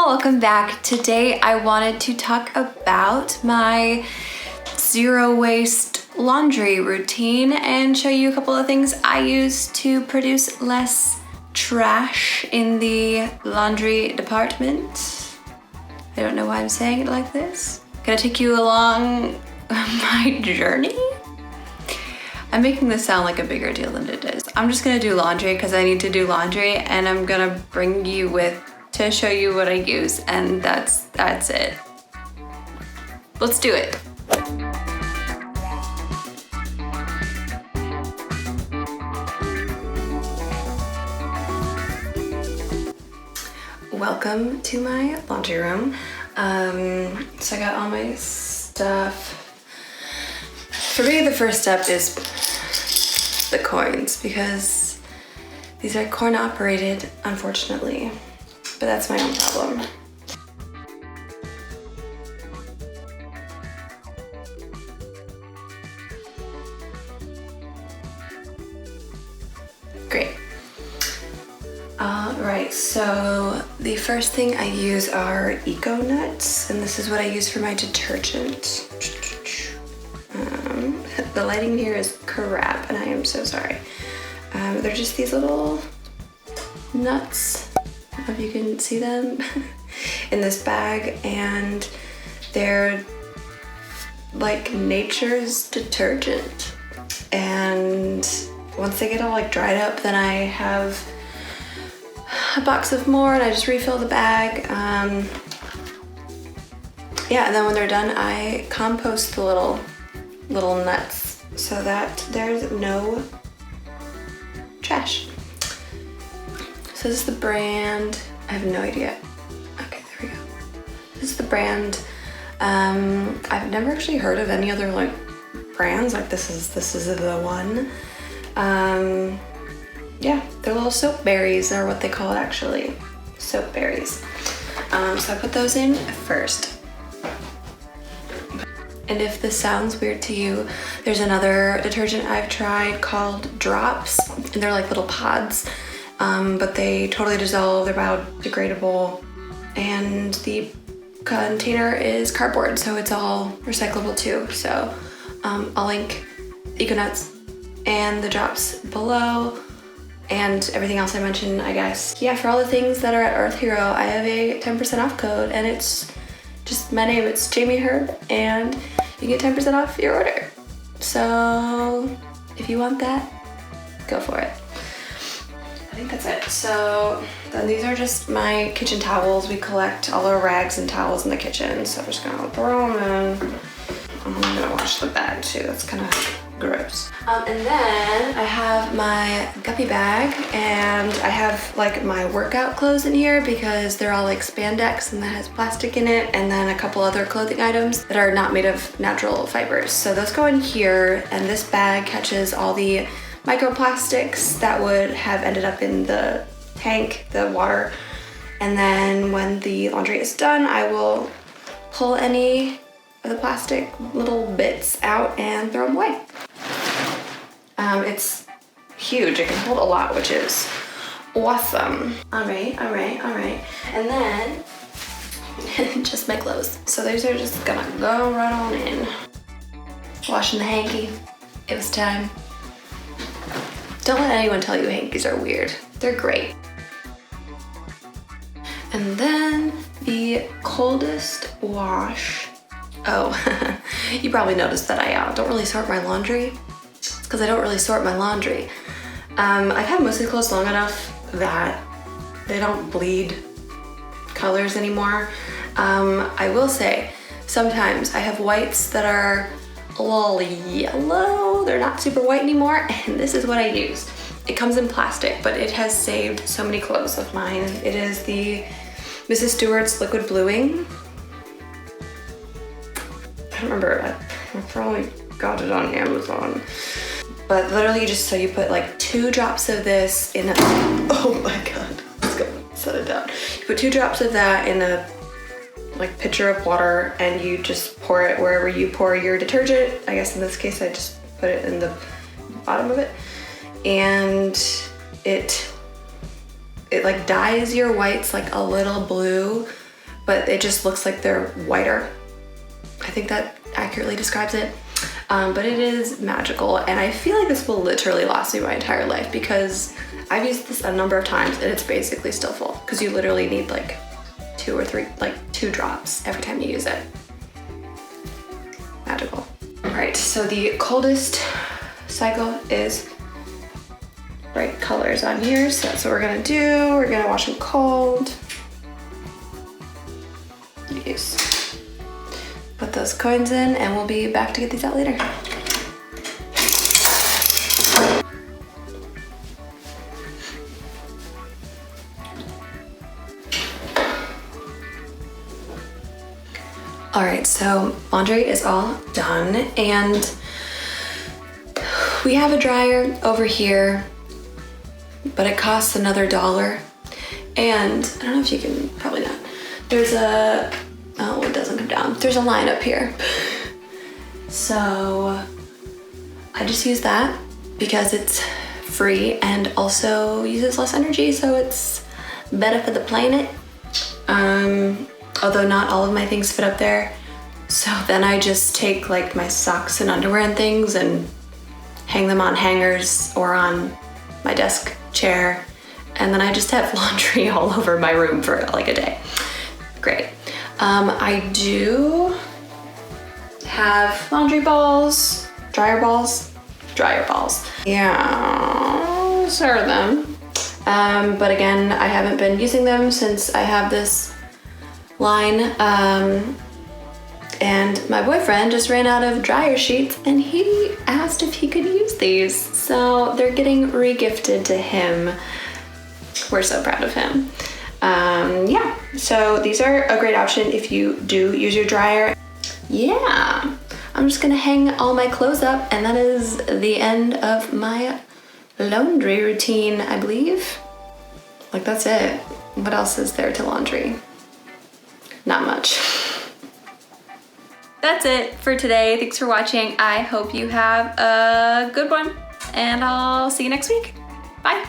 y'all, welcome back. Today I wanted to talk about my zero waste laundry routine and show you a couple of things I use to produce less trash in the laundry department. I don't know why I'm saying it like this. Gonna take you along my journey? I'm making this sound like a bigger deal than it is. I'm just gonna do laundry because I need to do laundry, and I'm gonna bring you with to show you what I use, and that's it. Let's do it. Welcome to my laundry room. So I got all my stuff. For me, the first step is the coins, because these are coin operated, unfortunately, but that's my own problem. Great. Alright, so the first thing I use are Eco Nuts, and this is what I use for my detergent. The lighting here is crap, and I am so sorry. They're just these little nuts, I don't know if you can see them, in this bag, and they're like nature's detergent. And once they get all like dried up, then I have a box of more, and I just refill the bag. Yeah, and then when they're done, I compost the little nuts so that there's no trash. So this is the brand, I have no idea. Okay, there we go. This is the brand. I've never actually heard of any other like brands, like this is the one. Yeah, they're little soap berries, are what they call it actually. Soap berries. So I put those in first. And if this sounds weird to you, there's another detergent I've tried called Drops, and they're like little pods, but they totally dissolve, they're biodegradable, and the container is cardboard, so it's all recyclable too. So I'll link Eco Nuts and the Drops below, and everything else I mentioned, I guess. Yeah, for all the things that are at Earth Hero, I have a 10% off code, and it's just my name, it's Jamie Herb, and you get 10% off your order. So if you want that, go for it. I think that's it. So then these are just my kitchen towels. We collect all our rags and towels in the kitchen, so I'm just gonna throw them in. I'm gonna wash the bag too, that's kind of gross. And then I have my guppy bag, and I have like my workout clothes in here because they're all like spandex and that has plastic in it, and then a couple other clothing items that are not made of natural fibers. So those go in here, and this bag catches all the microplastics that would have ended up in the tank, the water. And then when the laundry is done, I will pull any of the plastic little bits out and throw them away. It's huge, it can hold a lot, which is awesome. All right. And then, just my clothes. So these are just gonna go right on in. Washing the hanky, it was time. Don't let anyone tell you hankies are weird. They're great. And then the coldest wash. Oh, you probably noticed that I don't really sort my laundry. It's because I don't really sort my laundry. I've had mostly clothes long enough that they don't bleed colors anymore. I will say, sometimes I have whites that are a little yellow. They're not super white anymore, and this is what I use. It comes in plastic, but it has saved so many clothes of mine. It is the Mrs. Stewart's Liquid Bluing. I don't remember, I probably got it on Amazon. But literally just so you put like 2 drops of this in a, oh my God, let's go, set it down. You put 2 drops of that in a like pitcher of water, and you just pour it wherever you pour your detergent. I guess in this case, I just put it in the bottom of it. And it like dyes your whites like a little blue, but it just looks like they're whiter. I think that accurately describes it. But it is magical, and I feel like this will literally last me my entire life because I've used this a number of times and it's basically still full because you literally need like 2 or 3, like 2 drops every time you use it. Magical. All right, so the coldest cycle is bright colors on here, so that's what we're gonna do. We're gonna wash them cold. Yes. Put those coins in and we'll be back to get these out later. All right, so laundry is all done and we have a dryer over here, but it costs another $1. And I don't know if you can, probably not. There's a, oh, it doesn't come down. There's a line up here. So I just use that because it's free and also uses less energy, so it's better for the planet. Although not all of my things fit up there. So then I just take like my socks and underwear and things and hang them on hangers or on my desk chair. And then I just have laundry all over my room for like a day. Great. I do have laundry balls, dryer balls. Yeah, those are them. But again, I haven't been using them since I have this line, and my boyfriend just ran out of dryer sheets and he asked if he could use these. So they're getting re-gifted to him. We're so proud of him. Yeah, so these are a great option if you do use your dryer. Yeah, I'm just gonna hang all my clothes up and that is the end of my laundry routine, I believe. Like, that's it. What else is there to laundry? Not much. That's it for today. Thanks for watching. I hope you have a good one and I'll see you next week. Bye.